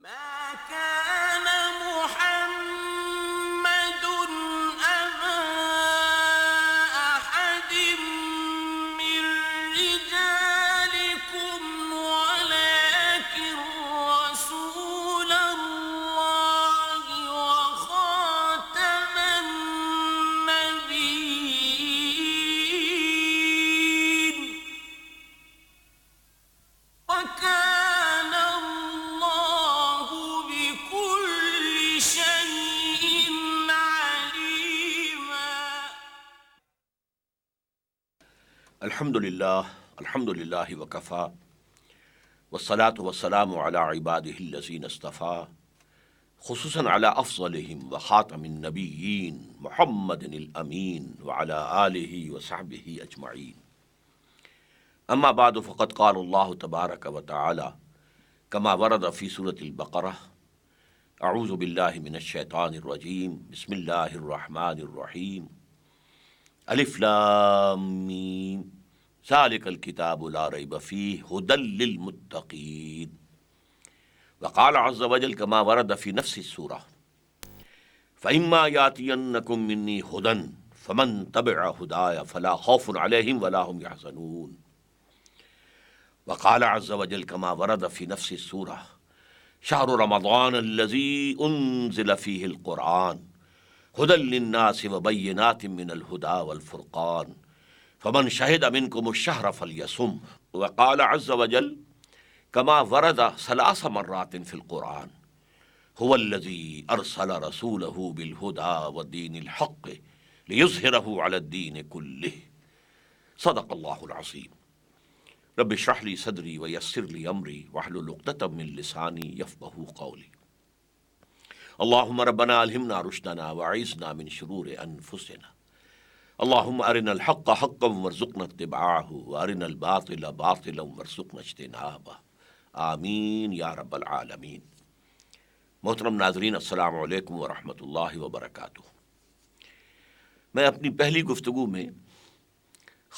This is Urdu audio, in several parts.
ما كان محمد أبا أحد من رجالكم ولكن رسول الله وخاتم النبيين وكان الله بكل شيء عليما. الحمد لله وكفى والصلاة والسلام على عباده الذين اصطفى خصوصا على أفضلهم وخاتم النبيين محمد الأمين وعلى آله وصحبه أجمعين. أما بعد فقد قال الله تبارك وتعالى كما ورد في سورة البقرة: أعوذ بالله من الشيطان الرجيم بسم الله الرحمن الرحيم ألف لام ميم ذلك الكتاب لا ريب فيه هدى للمتقين. وقال عز وجل كما ورد في نفس السورة: فإما يأتينكم مني هدى فمن تبع هداي فلا خوف عليهم ولا هم يحزنون. وقال عز وجل كما ورد في نفس السورة: شهر رمضان الذي أنزل فيه القرآن هدى للناس وبينات من الهدى والفرقان فمن شهد منكم الشهر فليصم. وقال عز وجل كما ورد 3 مرات في القرآن: هو الذي أرسل رسوله بالهدى والدين الحق ليظهره على الدين كله. صدق الله العظيم. رب اشرح لي صدري ويسر لي أمري واحلل عقدة من لساني يفقهوا قولي. اللهم ربنا ألهمنا رشدنا وأعذنا من شرور أنفسنا. اللهم أرنا الحق حقا وارزقنا اتباعه وأرنا الباطل باطلا وارزقنا اجتنابه. آمین یا رب العالمین۔ محترم ناظرین، السلام علیکم ورحمۃ اللہ وبرکاتہ۔ میں اپنی پہلی گفتگو میں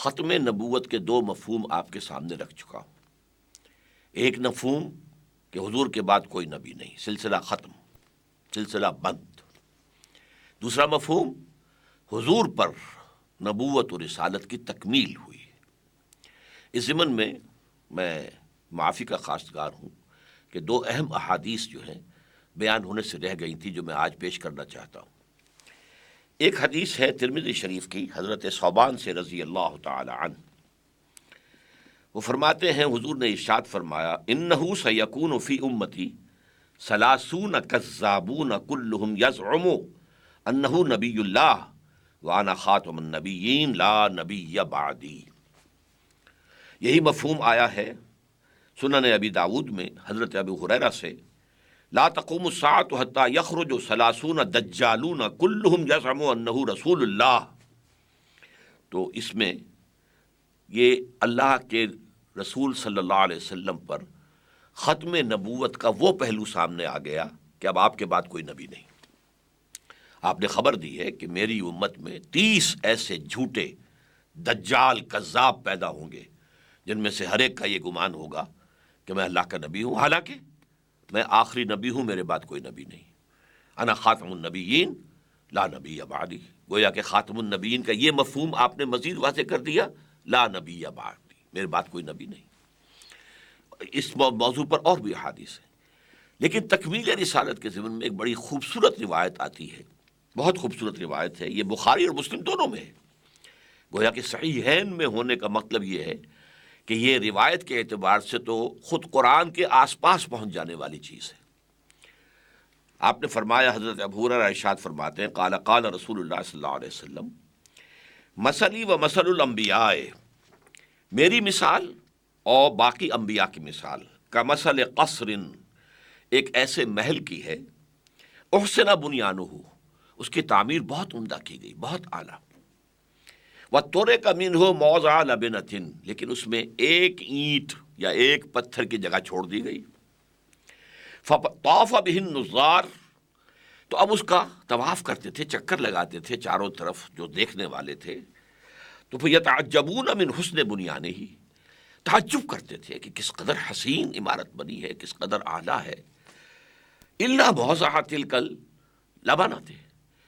ختم نبوت کے 2 مفہوم آپ کے سامنے رکھ چکا ہوں۔ ایک مفہوم کہ حضور کے بعد کوئی نبی نہیں، سلسلہ ختم، سلسلہ بند۔ دوسرا مفہوم حضور پر نبوت و رسالت کی تکمیل ہوئی۔ اس ضمن میں معافی کا خواستگار ہوں کہ 2 اہم احادیث جو ہیں بیان ہونے سے رہ گئی تھی، جو میں آج پیش کرنا چاہتا ہوں۔ ایک حدیث ہے ترمذی شریف کی، حضرت ثوبان سے رضی اللہ تعالی عنہ۔ وہ فرماتے ہیں حضور نے ارشاد فرمایا: انہ سیکون فی امتی 30 کذابون کلہم یزعم انہ نبی اللہ وانا خاتم النبیین لا نبی بعدی۔ یہی مفہوم آیا ہے سنن ابی داود میں حضرت ابو ہریرہ سے: لا تقوم الساعة حتى يخرج 30 دجالون كلهم يزعم انه رسول اللہ۔ تو اس میں یہ اللہ کے رسول صلی اللہ علیہ وسلم پر ختم نبوت کا وہ پہلو سامنے آ گیا کہ اب آپ کے بعد کوئی نبی نہیں۔ آپ نے خبر دی ہے کہ میری امت میں 30 ایسے جھوٹے دجال کذاب پیدا ہوں گے جن میں سے ہر ایک کا یہ گمان ہوگا کہ میں اللہ کا نبی ہوں، حالانکہ میں آخری نبی ہوں، میرے بعد کوئی نبی نہیں۔ انا خاتم النبیین لا نبی بعدی۔ گویا کہ خاتم النبیین کا یہ مفہوم آپ نے مزید واضح کر دیا، لا نبی بعدی، میرے بعد کوئی نبی نہیں۔ اس موضوع پر اور بھی احادیث ہیں، لیکن تکمیل رسالت کے ضمن میں ایک بڑی خوبصورت روایت آتی ہے، بہت خوبصورت روایت ہے۔ یہ بخاری اور مسلم دونوں میں ہے۔ گویا کہ صحیحین میں ہونے کا مطلب یہ ہے کہ یہ روایت کے اعتبار سے تو خود قرآن کے آس پاس پہنچ جانے والی چیز ہے۔ آپ نے فرمایا، حضرت ابو ہریرہ ارشاد فرماتے ہیں: قال قال رسول اللہ صلی اللہ علیہ وسلم مثلی و مثل الانبیاء، میری مثال اور باقی انبیاء کی مثال کا مثل قصر، ایک ایسے محل کی ہے، احسن بنیانہ، اس کی تعمیر بہت عمدہ کی گئی، بہت اعلیٰ، وَتُرِكَ مِنْهُ مَوْضِعَ لَبْنَةٍ، لیکن اس میں ایک اینٹ یا ایک پتھر کی جگہ چھوڑ دی گئی۔ فَطَافَ بِهِ النُّظَّارُ، تو اب اس کا طواف کرتے تھے، چکر لگاتے تھے چاروں طرف جو دیکھنے والے تھے، تو فَيَتَعَجَّبُونَ مِنْ حُسْنِ بُنْيَانِهِ، تعجب کرتے تھے کہ کس قدر حسین عمارت بنی ہے، کس قدر اعلیٰ ہے۔ الا موضع تلک اللبنۃ،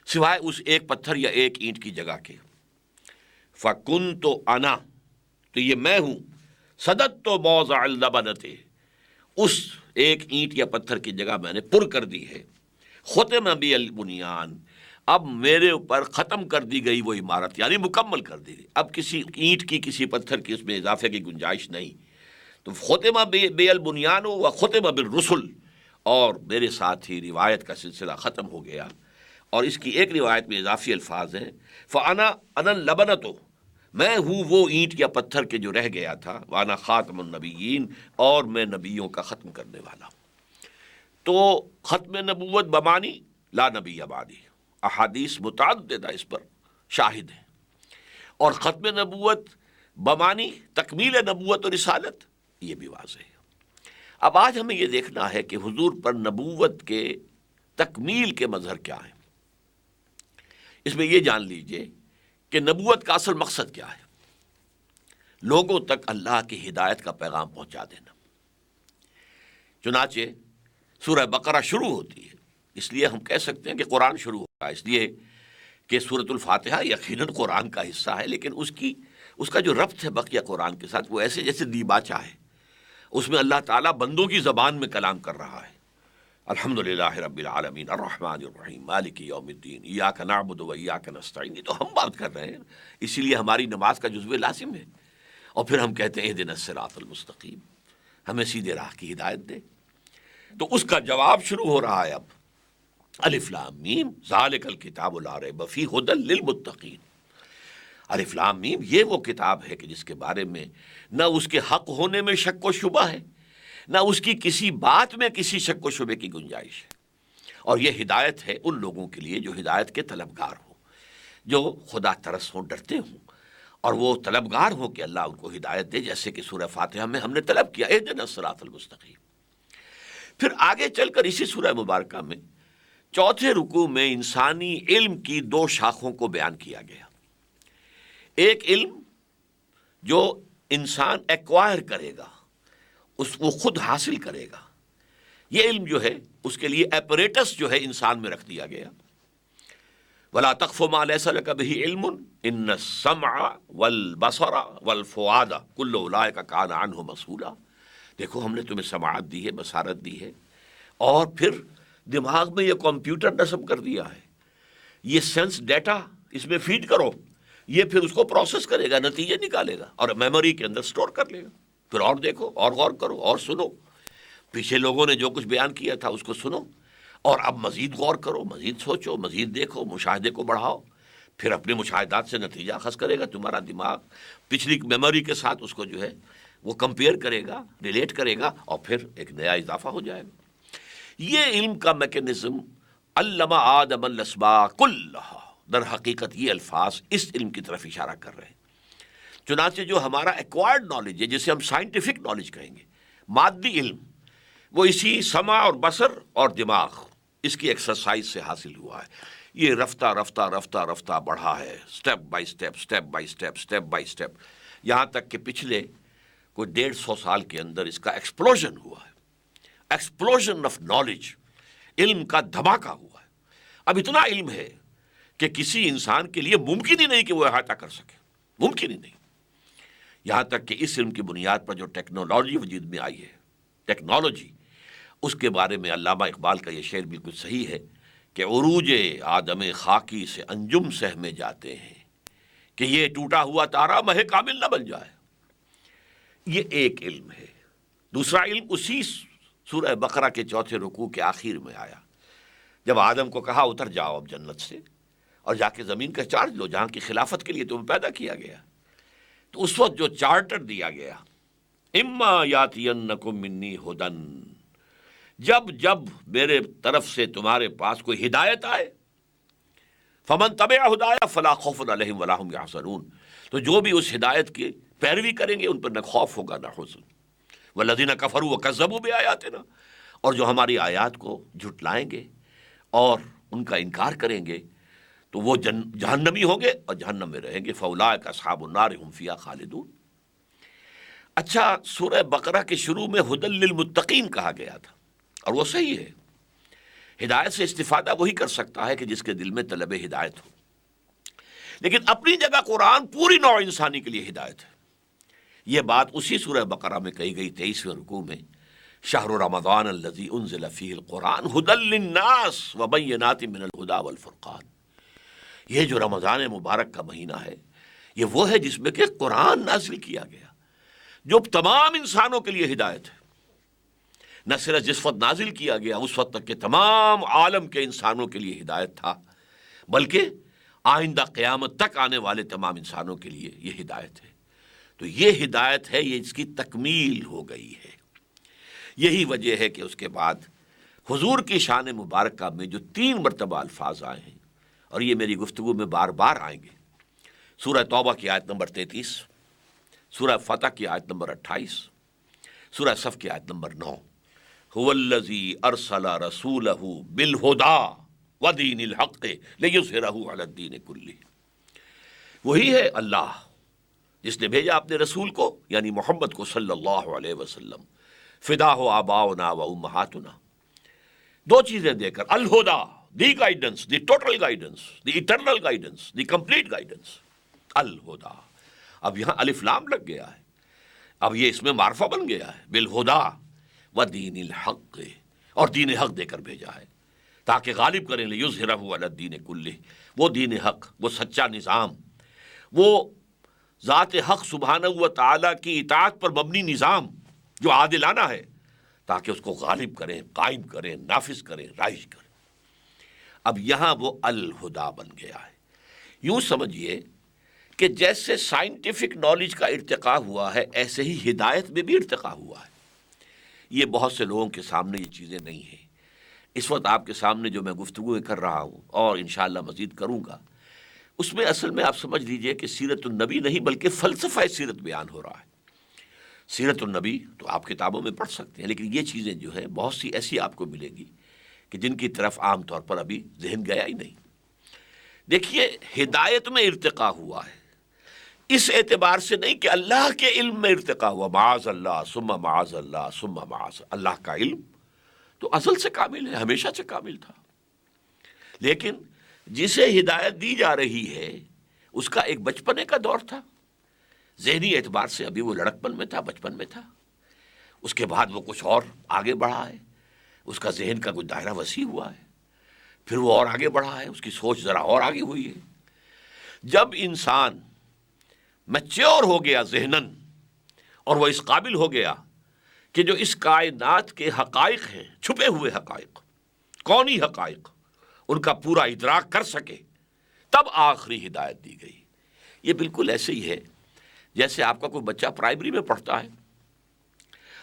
سوائے اس ایک پتھر یا ایک اینٹ کی جگہ کے، فکنت انا، تو یہ میں ہوں، صددت موضع اللبنۃ، اس ایک اینٹ یا پتھر کی جگہ میں نے پر کر دی ہے، ختم بی البنیان، اب میرے اوپر ختم کر دی گئی وہ عمارت، یعنی مکمل کر دی گئی، اب کسی اینٹ کی کسی پتھر کی اس میں اضافے کی گنجائش نہیں۔ تو ختم بی البنیان و ختم بالرسل، اور میرے ساتھ ہی روایت کا سلسلہ ختم ہو گیا۔ اور اس کی ایک روایت میں اضافی الفاظ ہیں، فانا اللبنۃ، میں ہوں وہ اینٹ یا پتھر کے جو رہ گیا تھا، وانا خاتم النبیین، اور میں نبیوں کا ختم کرنے والا۔ تو ختم نبوت بمانی لا نبی بعدی، احادیث متعددہ اس پر شاہد ہیں، اور ختم نبوت بمانی تکمیل نبوت اور رسالت، یہ بھی واضح ہے۔ اب آج ہمیں یہ دیکھنا ہے کہ حضور پر نبوت کے تکمیل کے مظہر کیا ہیں۔ اس میں یہ جان لیجئے کہ نبوت کا اصل مقصد کیا ہے، لوگوں تک اللہ کی ہدایت کا پیغام پہنچا دینا۔ چنانچہ سورہ بقرہ شروع ہوتی ہے، اس لیے ہم کہہ سکتے ہیں کہ قرآن شروع ہوتا ہے، اس لیے کہ سورۃ الفاتحہ یقیناً قرآن کا حصہ ہے، لیکن اس کا جو ربط ہے بقیہ قرآن کے ساتھ وہ ایسے جیسے دیباچہ ہے، اس میں اللہ تعالیٰ بندوں کی زبان میں کلام کر رہا ہے۔ الحمدللہ رب العالمین الرحمن الرحیم مالک یوم الدین ایاک نعبد و ایاک نستعین، یہ تو ہم بات کر رہے ہیں، اسی لیے ہماری نماز کا جزو لازم ہے۔ اور پھر ہم کہتے ہیں اہدنا الصراط المستقیم، ہمیں سیدھے راہ کی ہدایت دے۔ تو اس کا جواب شروع ہو رہا ہے اب، الف لام میم ذالک الکتاب لا ریب فیہ ھدی للمتقین۔ الف لام میم، یہ وہ کتاب ہے کہ جس کے بارے میں نہ اس کے حق ہونے میں شک و شبہ ہے، نہ اس کی کسی بات میں کسی شک و شبے کی گنجائش ہے، اور یہ ہدایت ہے ان لوگوں کے لیے جو ہدایت کے طلبگار ہوں، جو خدا ترس ہوں، ڈرتے ہوں، اور وہ طلبگار ہوں کہ اللہ ان کو ہدایت دے، جیسے کہ سورہ فاتحہ میں ہم نے طلب کیا اہدنا الصراط المستقیم۔ پھر آگے چل کر اسی سورہ مبارکہ میں چوتھے رکوع میں انسانی علم کی دو شاخوں کو بیان کیا گیا۔ ایک علم جو انسان ایکوائر کرے گا، وہ خود حاصل کرے گا، یہ علم جو ہے اس کے لیے ایپریٹس جو ہے انسان میں رکھ دیا گیا۔ وَلَا تَقْفُ مَا لَيْسَ لَكَ بِهِ عِلْمٌ إِنَّ السَّمْعَ وَالْبَصَرَ وَالْفُؤَادَ كُلُّ أُولَٰئِكَ كَانَ عَنْهُ مَسْئُولًا۔ دیکھو ہم نے تمہیں سماعت دی ہے، بصارت دی ہے، اور پھر دماغ میں یہ کمپیوٹر نصب کر دیا ہے، یہ سینس ڈیٹا اس میں فیڈ کرو، یہ پھر اس کو پروسیس کرے گا، نتیجے نکالے گا، اور میموری کے اندر سٹور کر لے گا۔ پھر اور دیکھو، اور غور کرو، اور سنو، پیچھے لوگوں نے جو کچھ بیان کیا تھا اس کو سنو، اور اب مزید غور کرو، مزید سوچو، مزید دیکھو، مشاہدے کو بڑھاؤ، پھر اپنے مشاہدات سے نتیجہ اخذ کرے گا تمہارا دماغ، پچھلی میموری کے ساتھ اس کو جو ہے وہ کمپیئر کرے گا، ریلیٹ کرے گا، اور پھر ایک نیا اضافہ ہو جائے گا۔ یہ علم کا میکینزم علم آدم الاسماء کلھا، در حقیقت یہ الفاظ اس علم کی طرف اشارہ کر رہے ہیں۔ چنانچہ جو ہمارا ایکوائرڈ نالج ہے، جسے ہم سائنٹیفک نالج کہیں گے، مادی علم، وہ اسی سمع اور بصر اور دماغ، اس کی ایکسرسائز سے حاصل ہوا ہے۔ یہ رفتہ رفتہ رفتہ رفتہ بڑھا ہے، step by step, step by step, step by step, یہاں تک کہ پچھلے کوئی 150 سال کے اندر اس کا ایکسپلوژن ہوا ہے، ایکسپلوژن آف نالج، علم کا دھماکہ ہوا ہے۔ اب اتنا علم ہے کہ کسی انسان کے لیے ممکن ہی نہیں کہ وہ احاطہ کر سکے، ممکن ہی نہیں۔ یہاں تک کہ اس علم کی بنیاد پر جو ٹیکنالوجی وجود میں آئی ہے، ٹیکنالوجی، اس کے بارے میں علامہ اقبال کا یہ شعر بالکل صحیح ہے کہ عروج آدم خاکی سے انجم سہمے جاتے ہیں، کہ یہ ٹوٹا ہوا تارا مہ کامل نہ بن جائے۔ یہ ایک علم ہے۔ دوسرا علم اسی سورہ بقرہ کے چوتھے رکوع کے آخر میں آیا، جب آدم کو کہا اتر جاؤ اب جنت سے اور جا کے زمین کا چارج لو جہاں کی خلافت کے لیے تمہیں پیدا کیا گیا۔ تو اس وقت جو چارٹر دیا گیا، اما یاتینکم منی ھدی، جب جب میرے طرف سے تمہارے پاس کوئی ہدایت آئے، فمن تبع ھدایا فلا خوف علیہم ولا ھم یحزنون، تو جو بھی اس ہدایت کی پیروی کریں گے ان پر نہ خوف ہوگا نہ حزن۔ والذین کفروا وکذبوا بآیاتنا، اور جو ہماری آیات کو جھٹلائیں گے اور ان کا انکار کریں گے تو وہ جہنمی ہوں گے اور جہنم میں رہیں گے۔ فاولئک اصحاب النار هم فیہا خالدون۔ اچھا، سورہ بقرہ کے شروع میں ھدی للمتقین کہا گیا تھا، اور وہ صحیح ہے، ہدایت سے استفادہ وہی کر سکتا ہے کہ جس کے دل میں طلب ہدایت ہو. لیکن اپنی جگہ قرآن پوری نوع انسانی کے لیے ہدایت ہے. یہ بات اسی سورہ بقرہ میں کہی گئی 23ویں رکوع میں، شہر رمضان الذی انزل فیہ القرآن ھدی للناس وبینات من الھدی والفرقان. یہ جو رمضان مبارک کا مہینہ ہے، یہ وہ ہے جس میں کہ قرآن نازل کیا گیا، جو تمام انسانوں کے لیے ہدایت ہے. نہ صرف جس وقت نازل کیا گیا اس وقت تک کہ تمام عالم کے انسانوں کے لیے ہدایت تھا، بلکہ آئندہ قیامت تک آنے والے تمام انسانوں کے لیے یہ ہدایت ہے. تو یہ ہدایت ہے، یہ اس کی تکمیل ہو گئی ہے. یہی وجہ ہے کہ اس کے بعد حضور کی شان مبارکہ میں جو 3 مرتبہ الفاظ آئے ہیں، اور یہ میری گفتگو میں بار بار آئیں گے، سورہ توبہ کی آیت نمبر 33، سورہ فتح کی آیت نمبر 28، سورہ صف کی آیت نمبر 9، هو الذی ارسل رسولہ بالہدی ودین الحق لیظہرہ علی الدین کلہ. وہی ہے اللہ جس نے بھیجا اپنے رسول کو، یعنی محمد کو صلی اللہ علیہ وسلم. فدا ہو آباؤنا و امہاتنا، 2 چیزیں دے کر، Al Huda the guidance, the total guidance, the eternal guidance, the complete guidance, Al Huda. اب یہاں الف لام لگ گیا ہے، اب یہ اس میں معرفہ بن گیا ہے، بالہدا و دین الحق، اور دین حق دے کر بھیجا ہے تاکہ غالب کریں لیظہرہ علی الدین کلہ. وہ دین حق، وہ سچا نظام، وہ ذات حق سبحانہ و تعالیٰ کی اطاعت پر مبنی نظام جو عادلانہ ہے، تاکہ اس کو غالب کریں، قائم کریں، نافذ کریں، رائج کریں. اب یہاں وہ الہدا بن گیا ہے. یوں سمجھیے کہ جیسے سائنٹیفک نالج کا ارتقاء ہوا ہے، ایسے ہی ہدایت میں بھی ارتقاء ہوا ہے. یہ بہت سے لوگوں کے سامنے یہ چیزیں نہیں ہیں. اس وقت آپ کے سامنے جو میں گفتگو کر رہا ہوں اور انشاءاللہ مزید کروں گا، اس میں اصل میں آپ سمجھ لیجئے کہ سیرت النبی نہیں بلکہ فلسفہ سیرت بیان ہو رہا ہے. سیرت النبی تو آپ کتابوں میں پڑھ سکتے ہیں، لیکن یہ چیزیں جو ہیں بہت سی ایسی آپ کو ملیں گی کہ جن کی طرف عام طور پر ابھی ذہن گیا ہی نہیں. دیکھیے، ہدایت میں ارتقاء ہوا ہے اس اعتبار سے نہیں کہ اللہ کے علم میں ارتقاء ہوا، معاذ اللہ ثم معاذ اللہ ثم معاذ اللہ. کا علم تو ازل سے کامل ہے، ہمیشہ سے کامل تھا، لیکن جسے ہدایت دی جا رہی ہے اس کا ایک بچپنے کا دور تھا، ذہنی اعتبار سے ابھی وہ لڑکپن میں تھا، بچپن میں تھا. اس کے بعد وہ کچھ اور آگے بڑھا ہے، اس کا ذہن کا کچھ دائرہ وسیع ہوا ہے، پھر وہ اور آگے بڑھا ہے، اس کی سوچ ذرا اور آگے ہوئی ہے. جب انسان میچور ہو گیا ذہناً، اور وہ اس قابل ہو گیا کہ جو اس کائنات کے حقائق ہیں، چھپے ہوئے حقائق، کونی حقائق، ان کا پورا ادراک کر سکے، تب آخری ہدایت دی گئی. یہ بالکل ایسے ہی ہے جیسے آپ کا کوئی بچہ پرائمری میں پڑھتا ہے،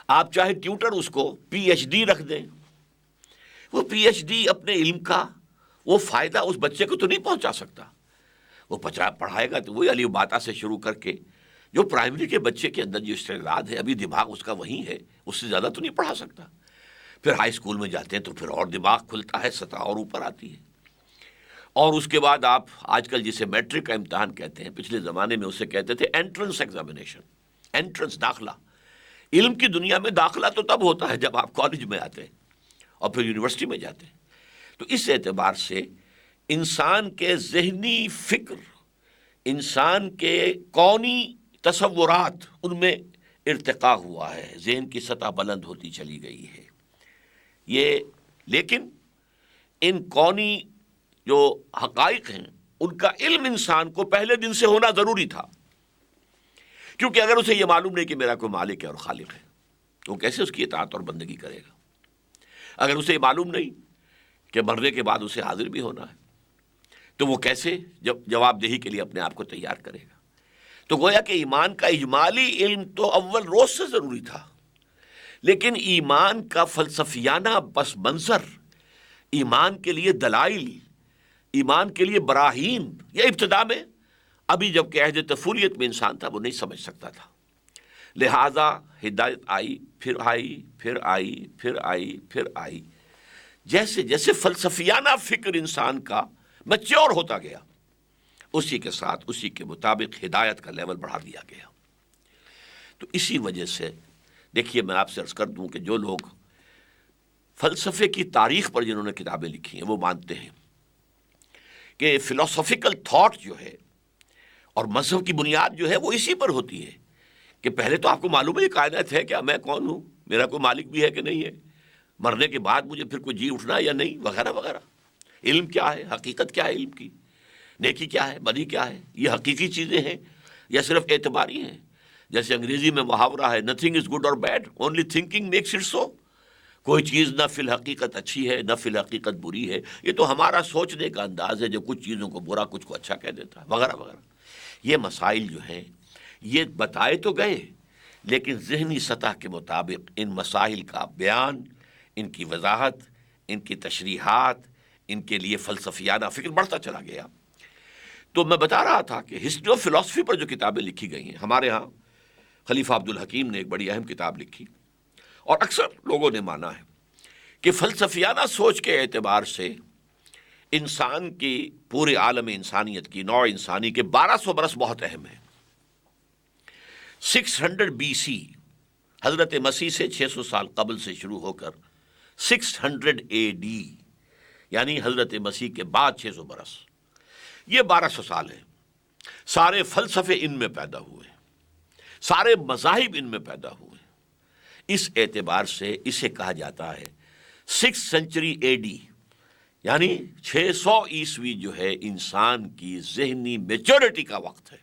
آپ چاہے ٹیوٹر اس کو پی ایچ ڈی رکھ دیں، وہ پی ایچ ڈی اپنے علم کا وہ فائدہ اس بچے کو تو نہیں پہنچا سکتا. وہ پڑھائے گا تو وہی الف باتا سے شروع کر کے جو پرائمری کے بچے کے اندر جو استعداد ہے، ابھی دماغ اس کا وہی ہے، اس سے زیادہ تو نہیں پڑھا سکتا. پھر ہائی اسکول میں جاتے ہیں تو پھر اور دماغ کھلتا ہے، سطح اور اوپر آتی ہے. اور اس کے بعد آپ آج کل جسے میٹرک کا امتحان کہتے ہیں، پچھلے زمانے میں اسے کہتے تھے انٹرنس ایگزامینیشن، انٹرنس داخلہ. علم کی دنیا میں داخلہ تو تب ہوتا ہے جب آپ کالج میں آتے ہیں اور پھر یونیورسٹی میں جاتے ہیں. تو اس اعتبار سے انسان کے ذہنی فکر، انسان کے کونی تصورات، ان میں ارتقاء ہوا ہے، ذہن کی سطح بلند ہوتی چلی گئی ہے. یہ لیکن ان کونی جو حقائق ہیں ان کا علم انسان کو پہلے دن سے ہونا ضروری تھا، کیونکہ اگر اسے یہ معلوم نہیں کہ میرا کوئی مالک ہے اور خالق ہے تو وہ کیسے اس کی اطاعت اور بندگی کرے گا؟ اگر اسے یہ معلوم نہیں کہ مرنے کے بعد اسے حاضر بھی ہونا ہے تو وہ کیسے جواب دہی کے لیے اپنے آپ کو تیار کرے گا؟ تو گویا کہ ایمان کا اجمالی علم تو اول روز سے ضروری تھا، لیکن ایمان کا فلسفیانہ پس منظر، ایمان کے لیے دلائل، ایمان کے لیے براہین، یہ ابتدا میں ابھی جب کہ عہد طفولیت میں انسان تھا وہ نہیں سمجھ سکتا تھا. لہذا ہدایت آئی، پھر آئی، پھر آئی، پھر آئی، پھر آئی. جیسے جیسے فلسفیانہ فکر انسان کا میچور ہوتا گیا، اسی کے ساتھ اسی کے مطابق ہدایت کا لیول بڑھا دیا گیا. تو اسی وجہ سے دیکھیے، میں آپ سے عرض کر دوں کہ جو لوگ فلسفے کی تاریخ پر جنہوں نے کتابیں لکھی ہیں وہ مانتے ہیں کہ فلسفیکل تھاٹ جو ہے اور مذہب کی بنیاد جو ہے وہ اسی پر ہوتی ہے کہ پہلے تو آپ کو معلوم ہے یہ کائنات ہے کیا، میں کون ہوں، میرا کوئی مالک بھی ہے کہ نہیں ہے، مرنے کے بعد مجھے پھر کوئی جی اٹھنا یا نہیں، وغیرہ وغیرہ. علم کیا ہے، حقیقت کیا ہے علم کی، نیکی کیا ہے، بدی کیا ہے، یہ حقیقی چیزیں ہیں یا صرف اعتباری ہیں. جیسے انگریزی میں محاورہ ہے نتھنگ از گڈ اور bad, only thinking makes it so. کوئی چیز نہ فی الحقیقت اچھی ہے نہ فی الحقیقت بری ہے، یہ تو ہمارا سوچنے کا انداز ہے جو کچھ چیزوں کو برا کچھ کو اچھا کہہ دیتا ہے، وغیرہ وغیرہ. یہ مسائل جو ہیں یہ بتائے تو گئے، لیکن ذہنی سطح کے مطابق ان مسائل کا بیان، ان کی وضاحت، ان کی تشریحات، ان کے لیے فلسفیانہ فکر بڑھتا چلا گیا. تو میں بتا رہا تھا کہ ہسٹری آف فلسفی پر جو کتابیں لکھی گئی ہیں، ہمارے ہاں خلیفہ عبد الحکیم نے ایک بڑی اہم کتاب لکھی، اور اکثر لوگوں نے مانا ہے کہ فلسفیانہ سوچ کے اعتبار سے انسان کی پورے عالم انسانیت کی نوع انسانی کے 1200 برس بہت اہم ہیں. 600 BC حضرت مسیح سے 600 سال قبل سے شروع ہو کر 600 AD یعنی حضرت مسیح کے بعد 600 برس، یہ 1200 سال ہیں. سارے فلسفے ان میں پیدا ہوئے، سارے مذاہب ان میں پیدا ہوئے. اس اعتبار سے اسے کہا جاتا ہے 6th century AD یعنی 600 عیسوی جو ہے انسان کی ذہنی میچورٹی کا وقت ہے.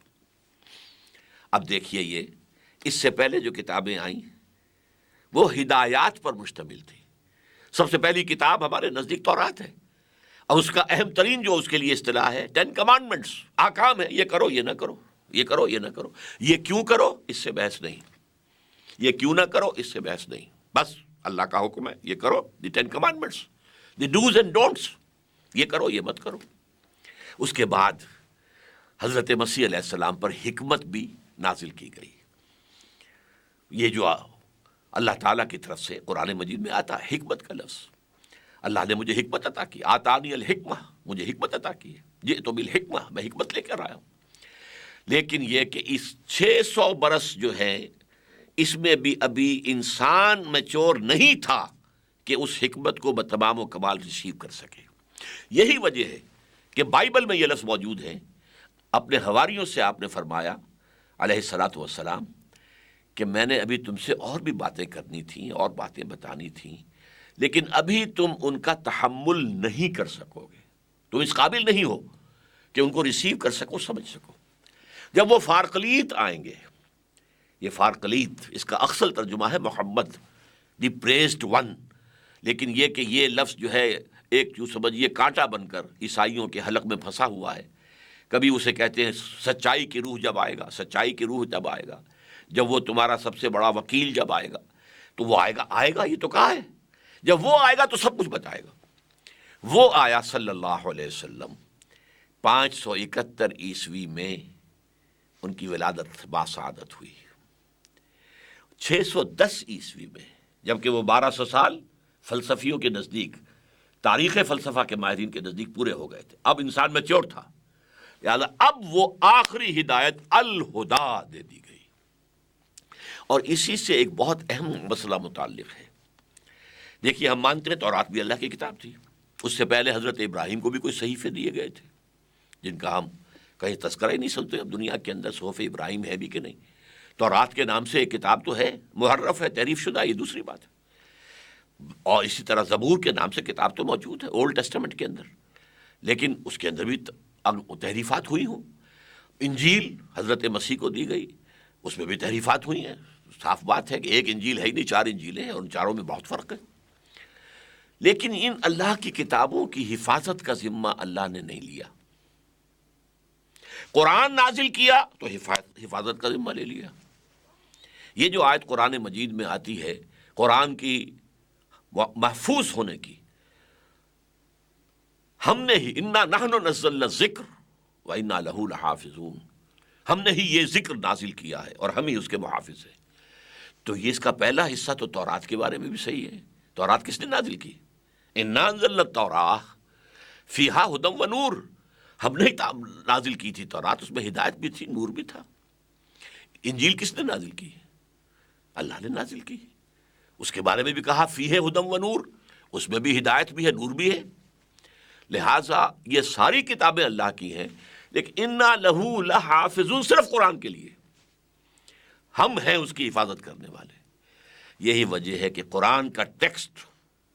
اب دیکھیے یہ اس سے پہلے جو کتابیں آئیں وہ ہدایات پر مشتمل تھی. سب سے پہلی کتاب ہمارے نزدیک تورات ہے، اور اس کا اہم ترین جو اس کے لیے اصطلاح ہے 10 کمانڈمنٹس، احکام ہے، یہ کرو یہ نہ کرو، یہ کرو یہ نہ کرو، یہ کیوں کرو اس سے بحث نہیں، یہ کیوں نہ کرو اس سے بحث نہیں، بس اللہ کا حکم ہے یہ کرو، دی 10 commandments, the dos and don'ts, یہ کرو یہ مت کرو. اس کے بعد حضرت مسیح علیہ السلام پر حکمت بھی نازل کی گئی. یہ جو اللہ تعالیٰ کی طرف سے قرآن مجید میں آتا ہے حکمت کا لفظ، اللہ نے مجھے حکمت عطا کی، آتانی الحکمہ، مجھے حکمت عطا کی ہے، یہ تو بالحکمہ، میں حکمت لے کر آیا ہوں. لیکن یہ کہ اس 600 برس جو ہے اس میں بھی ابھی انسان میچور نہیں تھا کہ اس حکمت کو بتمام و کمال ریسیو کر سکے. یہی وجہ ہے کہ بائبل میں یہ لفظ موجود ہے. اپنے حواریوں سے آپ نے فرمایا علیہ الصلاۃ والسلام کہ میں نے ابھی تم سے اور بھی باتیں کرنی تھیں اور باتیں بتانی تھیں، لیکن ابھی تم ان کا تحمل نہیں کر سکو گے، تم اس قابل نہیں ہو کہ ان کو ریسیو کر سکو، سمجھ سکو. جب وہ فارقلیت آئیں گے، یہ فارقلیت اس کا اصل ترجمہ ہے محمد، دی پریزڈ ون، لیکن یہ کہ یہ لفظ جو ہے ایک جو سمجھیے کانٹا بن کر عیسائیوں کے حلق میں پھنسا ہوا ہے. کبھی اسے کہتے ہیں سچائی کی روح جب آئے گا، سچائی کی روح جب آئے گا، جب وہ تمہارا سب سے بڑا وکیل جب آئے گا، تو وہ آئے گا یہ تو کہا ہے، جب وہ آئے گا تو سب کچھ بتائے گا. وہ آیا صلی اللہ علیہ وسلم 571 عیسوی میں، ان کی ولادت باسعادت ہوئی. 610 عیسوی میں، جبکہ وہ 1200 سال فلسفیوں کے نزدیک، تاریخ فلسفہ کے ماہرین کے نزدیک پورے ہو گئے تھے، اب انسان میچور تھا، لہٰذا اب وہ آخری ہدایت الہدا دے دی گئی. اور اسی سے ایک بہت اہم مسئلہ متعلق ہے. دیکھیے ہم مانتے ہیں تورات بھی اللہ کی کتاب تھی، اس سے پہلے حضرت ابراہیم کو بھی کوئی صحیفے دیے گئے تھے جن کا ہم کہیں تذکرہ ہی نہیں سنتے اب دنیا کے اندر صحف ابراہیم ہے بھی کہ نہیں. تورات کے نام سے ایک کتاب تو ہے، محرف ہے، تحریف شدہ، یہ دوسری بات ہے. اور اسی طرح زبور کے نام سے کتاب تو موجود ہے اولڈ ٹیسٹمنٹ کے اندر، لیکن اس کے اندر بھی تحریفات ہوئی ہوں. انجیل حضرت مسیح کو دی گئی، اس میں بھی تحریفات ہوئی ہیں. صاف بات ہے کہ ایک انجیل ہے ہی نہیں، 4 انجیلیں ہیں، اور ان چاروں میں بہت فرق ہے. لیکن ان اللہ کی کتابوں کی حفاظت کا ذمہ اللہ نے نہیں لیا. قرآن نازل کیا تو حفاظت کا ذمہ لے لیا. یہ جو آیت قرآن مجید میں آتی ہے قرآن کی محفوظ ہونے کی، ہم نے ہی انا نحن نزلنا الذکر وانا لہ لحافظون، ہم نے ہی یہ ذکر نازل کیا ہے اور ہم ہی اس کے محافظ ہیں. تو یہ اس کا پہلا حصہ تو تورات کے بارے میں بھی صحیح ہے. تورات کس نے نازل کی؟ انا انزلنا التوراۃ فیہا ھدی و نور، ہم نے نازل کی تھی تورات، اس میں ہدایت بھی تھی، نور بھی تھا. انجیل کس نے نازل کی؟ اللہ نے نازل کی. اس کے بارے میں بھی کہا فیہ ھدی و نور، اس میں بھی ہدایت بھی ہے، نور بھی ہے۔ لہٰذا یہ ساری کتابیں اللہ کی ہیں، لیکن انا لہو لحافظون صرف قرآن کے لیے، ہم ہیں اس کی حفاظت کرنے والے۔ یہی وجہ ہے کہ قرآن کا ٹیکسٹ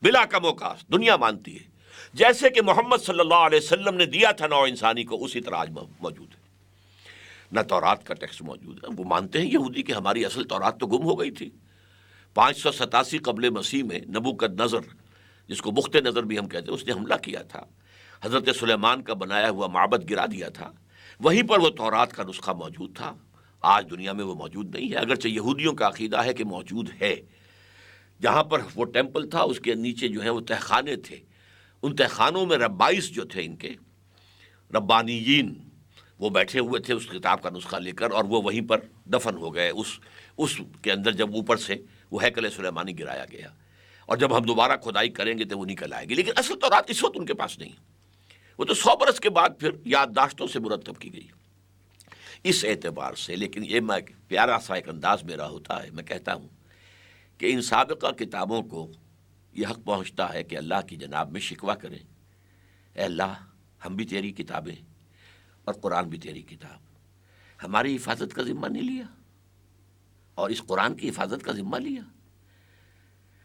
بلا کم و کاست دنیا مانتی ہے، جیسے کہ محمد صلی اللہ علیہ وسلم نے دیا تھا نوع انسانی کو، اسی طرح آج موجود ہے۔ نہ تورات کا ٹیکسٹ موجود ہے، وہ مانتے ہیں یہودی کہ ہماری اصل تورات تو گم ہو گئی تھی۔ 587 قبل مسیح میں نبوکدنضر، جس کو بخت نظر بھی ہم کہتے ہیں، اس نے حملہ کیا تھا، حضرت سلیمان کا بنایا ہوا معبد گرا دیا تھا، وہیں پر وہ تورات کا نسخہ موجود تھا۔ آج دنیا میں وہ موجود نہیں ہے، اگرچہ یہودیوں کا عقیدہ ہے کہ موجود ہے۔ جہاں پر وہ ٹیمپل تھا اس کے نیچے جو ہیں وہ تہخانے تھے، ان تہخانوں میں ربائس جو تھے، ان کے ربانیین، وہ بیٹھے ہوئے تھے اس کتاب کا نسخہ لے کر، اور وہ وہیں پر دفن ہو گئے اس کے اندر، جب اوپر سے وہ ہیکل سلیمانی گرایا گیا، اور جب ہم دوبارہ کھدائی کریں گے تو وہ نکل آئے گی۔ لیکن اصل تورات اس وقت ان کے پاس نہیں، وہ تو 100 برس کے بعد پھر یادداشتوں سے مرتب کی گئی۔ اس اعتبار سے، لیکن یہ میں پیارا سا ایک انداز میرا ہوتا ہے، میں کہتا ہوں کہ ان سابقہ کتابوں کو یہ حق پہنچتا ہے کہ اللہ کی جناب میں شکوہ کریں، اے اللہ ہم بھی تیری کتابیں اور قرآن بھی تیری کتاب، ہماری حفاظت کا ذمہ نہیں لیا اور اس قرآن کی حفاظت کا ذمہ لیا،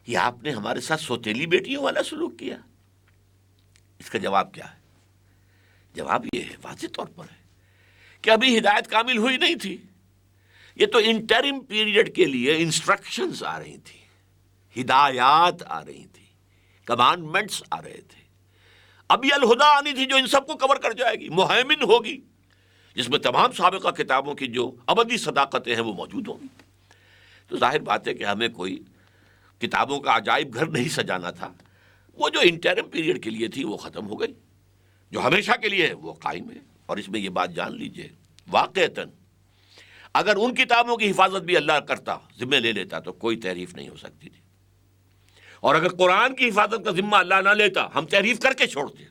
یہ آپ نے ہمارے ساتھ سوتیلی بیٹیوں والا سلوک کیا۔ اس کا جواب کیا ہے؟ جواب یہ ہے، واضح طور پر ہے کہ ابھی ہدایت کامل ہوئی نہیں تھی، یہ تو انٹرم پیریڈ کے لیے انسٹرکشنز آ رہی تھی، ہدایات آ رہی تھی، کمانڈمنٹس آ رہے تھے۔ ابھی الہدا آنی تھی جو ان سب کو کور کر جائے گی، مہیمن ہوگی، جس میں تمام سابقہ کتابوں کی جو ابدی صداقتیں ہیں وہ موجود ہوں گی۔ تو ظاہر بات ہے کہ ہمیں کوئی کتابوں کا عجائب گھر نہیں سجانا تھا، وہ جو انٹرم پیریڈ کے لیے تھی وہ ختم ہو گئی، جو ہمیشہ کے لیے ہے وہ قائم ہے۔ اور اس میں یہ بات جان لیجئے، واقعتاً اگر ان کتابوں کی حفاظت بھی اللہ کرتا، ذمہ لے لیتا، تو کوئی تحریف نہیں ہو سکتی تھی، اور اگر قرآن کی حفاظت کا ذمہ اللہ نہ لیتا، ہم تحریف کر کے چھوڑتے۔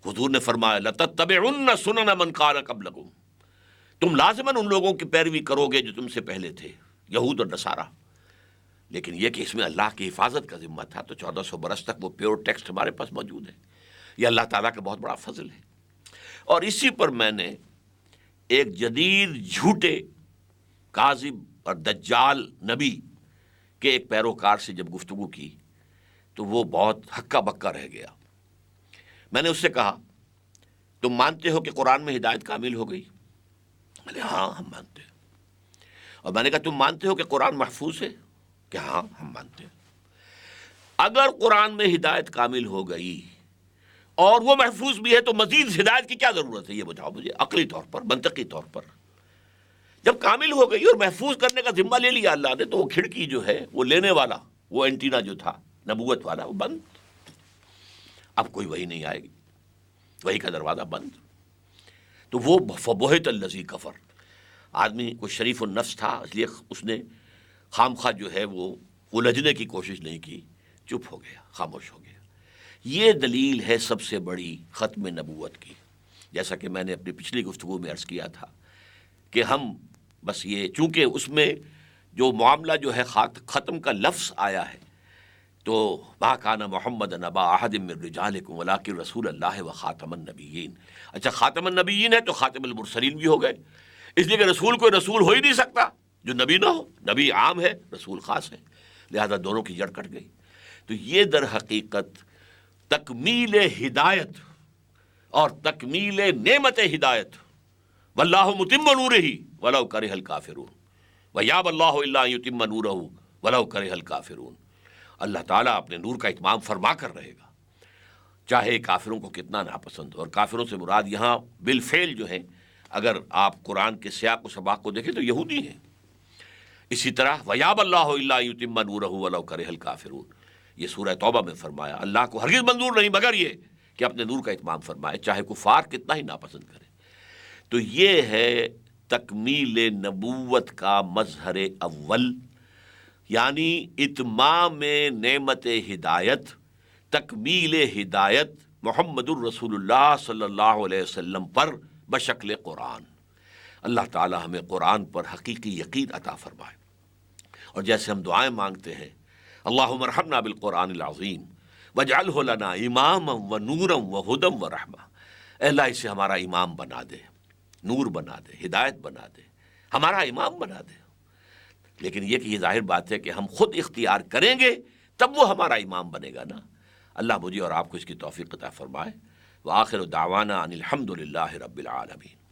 حضور نے فرمایا لَتَتَّبِعُنَّ سُنَنَ مَنْ كَانَ قَبْلَكُمْ، تم لازماً ان لوگوں کی پیروی کرو گے جو تم سے پہلے تھے، یہود اور نصارہ۔ لیکن یہ کہ اس میں اللہ کی حفاظت کا ذمہ تھا، تو 1400 برس تک وہ پیور ٹیکسٹ ہمارے پاس موجود ہے۔ یہ اللہ تعالیٰ کا بہت بڑا فضل ہے۔ اور اسی پر میں نے ایک جدید جھوٹے کاذب اور دجال نبی کے ایک پیروکار سے جب گفتگو کی تو وہ بہت ہکا بکا رہ گیا۔ میں نے اس سے کہا تم مانتے ہو کہ قرآن میں ہدایت کامل ہو گئی؟ بولے ہاں ہم مانتے ہیں۔ اور میں نے کہا تم مانتے ہو کہ قرآن محفوظ ہے؟ کہ ہاں ہم مانتے ہیں۔ اگر قرآن میں ہدایت کامل ہو گئی اور وہ محفوظ بھی ہے تو مزید ہدایت کی کیا ضرورت ہے؟ یہ بتاؤ مجھے، عقلی طور پر، منطقی طور پر۔ جب کامل ہو گئی اور محفوظ کرنے کا ذمہ لے لیا اللہ نے، تو وہ کھڑکی جو ہے، وہ لینے والا، وہ اینٹینا جو تھا نبوت والا، وہ بند۔ اب کوئی وہی نہیں آئے گی، وہی کا دروازہ بند۔ تو وہ فبہت الذی کفر، آدمی کوئی شریف النفس تھا، اس لیے اس نے خامخواہ جو ہے وہ الجھنے کی کوشش نہیں کی، چپ ہو گیا، خاموش ہو گیا۔ یہ دلیل ہے سب سے بڑی ختم نبوت کی۔ جیسا کہ میں نے اپنی پچھلی گفتگو میں عرض کیا تھا کہ ہم بس یہ، چونکہ اس میں جو معاملہ جو ہے ختم کا لفظ آیا ہے، تو ما کان محمد نبا احد من رجالکم ولکن رسول اللہ و خاتم النبیین۔ اچھا خاتم النبیین ہے تو خاتم المرسلین بھی ہو گئے، اس لیے کہ رسول کوئی رسول ہو ہی نہیں سکتا جو نبی نہ ہو، نبی عام ہے، رسول خاص ہے، لہذا دونوں کی جڑ کٹ گئی۔ تو یہ در حقیقت تکمیل ہدایت اور تکمیل نعمت ہدایت، واللہ متم نورہ ولو کرہ الکافرون ویابی اللہ الا ان یتم نورہ ولو کرہ الکافرون۔ اللہ تعالیٰ اپنے نور کا اتمام فرما کر رہے گا، چاہے کافروں کو کتنا ناپسند ہو۔ اور کافروں سے مراد یہاں بالفعل جو ہیں، اگر آپ قرآن کے سیاق و سباق کو دیکھیں تو یہودی ہیں۔ اسی طرح ویابی اللہ الا ان یتم نورہ ولو کرہ الکافرون، یہ سورہ توبہ میں فرمایا اللہ کو ہرگز منظور نہیں مگر یہ کہ اپنے نور کا اتمام فرمائے، چاہے کفار کتنا ہی ناپسند کرے۔ تو یہ ہے تکمیل نبوت کا مظہر اول، یعنی اتمام نعمت ہدایت، تکمیل ہدایت محمد الرسول اللہ صلی اللہ علیہ وسلم پر بشکل قرآن۔ اللہ تعالی ہمیں قرآن پر حقیقی یقین عطا فرمائے، اور جیسے ہم دعائیں مانگتے ہیں اللہم ارحمنا بالقرآن العظیم واجعلہ لنا اماما و نورا و ہدی و رحمہ، اے اللہ اسے ہمارا امام بنا دے، نور بنا دے، ہدایت بنا دے، ہمارا امام بنا دے۔ لیکن یہ ظاہر بات ہے کہ ہم خود اختیار کریں گے تب وہ ہمارا امام بنے گا نا۔ اللہ مجھے اور آپ کو اس کی توفیق عطا فرمائے۔ وآخر دعوانا ان الحمد للہ رب العالمین۔